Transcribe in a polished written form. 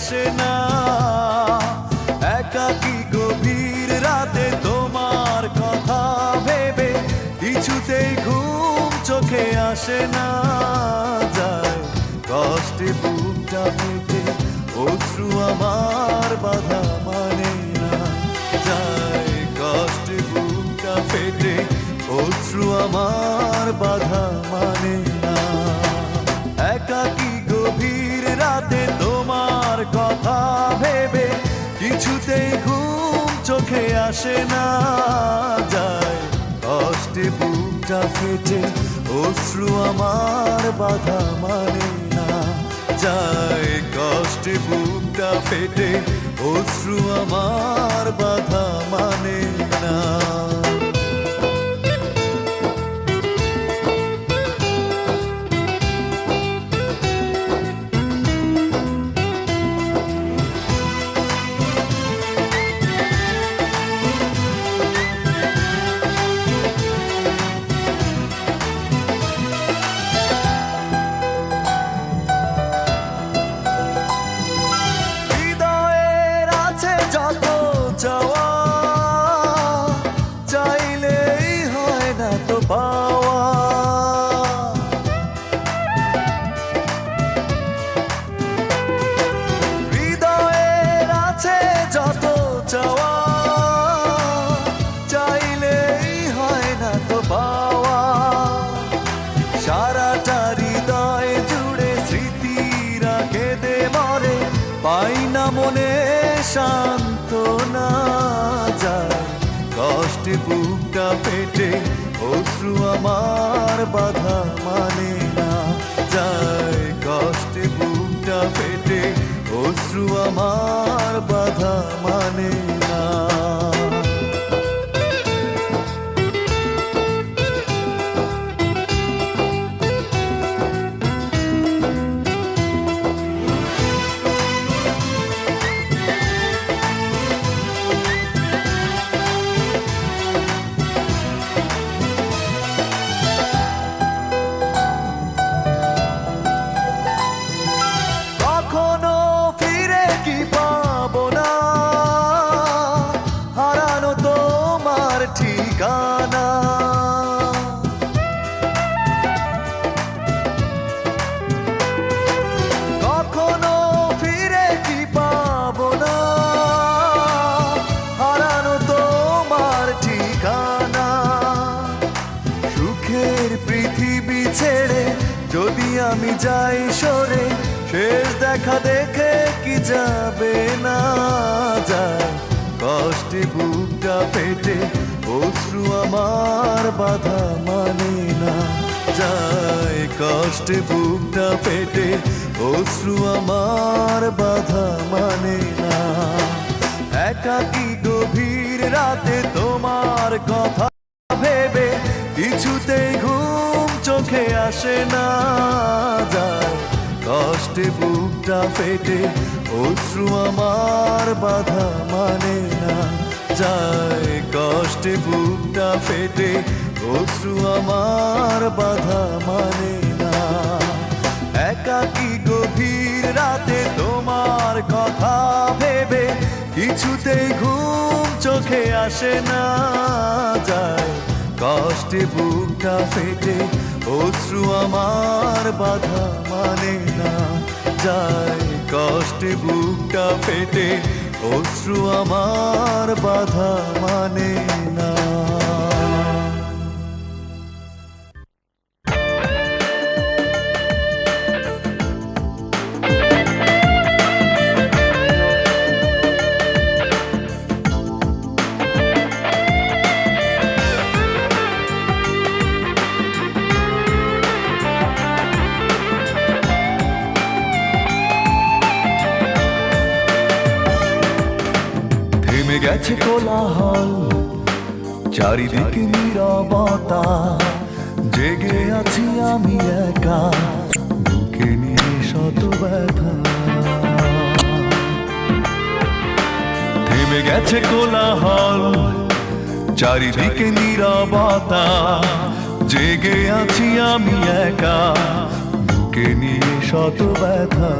আসে না। একাকী গভীর রাতে তোমার কথা ভেবে কিছুতেই ঘুম চোখে আসে না। যায় কষ্টে বুকটা ফেটে অশ্রু আমার বাধা মানে না। যায় কষ্টে বুকটা ফেটে অশ্রু আমার বাধা মানে না। একাকী গভীর রাতে তোমার কথা ভেবে কিছুতেই ঘুম চোখে আসে না। যায় কষ্টে বুকটা ফেটে অশ্রু আমার বাধা মানে না। যায় কষ্টে বুকটা ফেটে অশ্রু আমার বাধা মানে না। সারাটা হৃদয় জুড়ে স্মৃতিরা কেঁদে মরে, পাই না মনে সান্ত্বনা। যায় কষ্টে বুকটা ফেটে অশ্রু আমার বাধা মানে না। যায় কষ্টে বুকটা ফেটে অশ্রু আমার বাধা মানে না। কখনো ফিরে কি পাবো না, হারানো তোমার ঠিকানা। সুখের পৃথিবী ছেড়ে যদি আমি যাই সরে, শেষ দেখা দেখে কি যাবে না। যায় কষ্টে বুকটা ফেটে অশ্রু আমার বাধা মানে না। যায় কষ্টে বুকটা ফেটে অশ্রু আমার বাধা মানে না। একাকী গভীর রাতে তোমার কথা ভেবে কিছুতেই ঘুম চোখে আসে না। যায় কষ্টে বুকটা ফেটে অশ্রু আমার বাধা মানে না। যায় কষ্টে বুকটা ফেটে অশ্রু আমার বাধা মানে না। একাকী গভীর রাতে তোমার কথা ভেবে কিছুতেই ঘুম চোখে আসে না। যায় কষ্টে বুকটা ফেটে অশ্রু আমার বাধা মানে না। যায় কষ্টে বুকটা ফেটে অশ্রু আমার বাধা মানে না। গেছে কোলাহল, চারিদিকে নীরবতা, জেগে আছি আমি একা, বুকে নিয়ে শত ব্যথা। থেমে গেছে কোলাহল, চারিদিকে নীরবতা, জেগে আছি আমি একা, বুকে নিয়ে শত ব্যথা।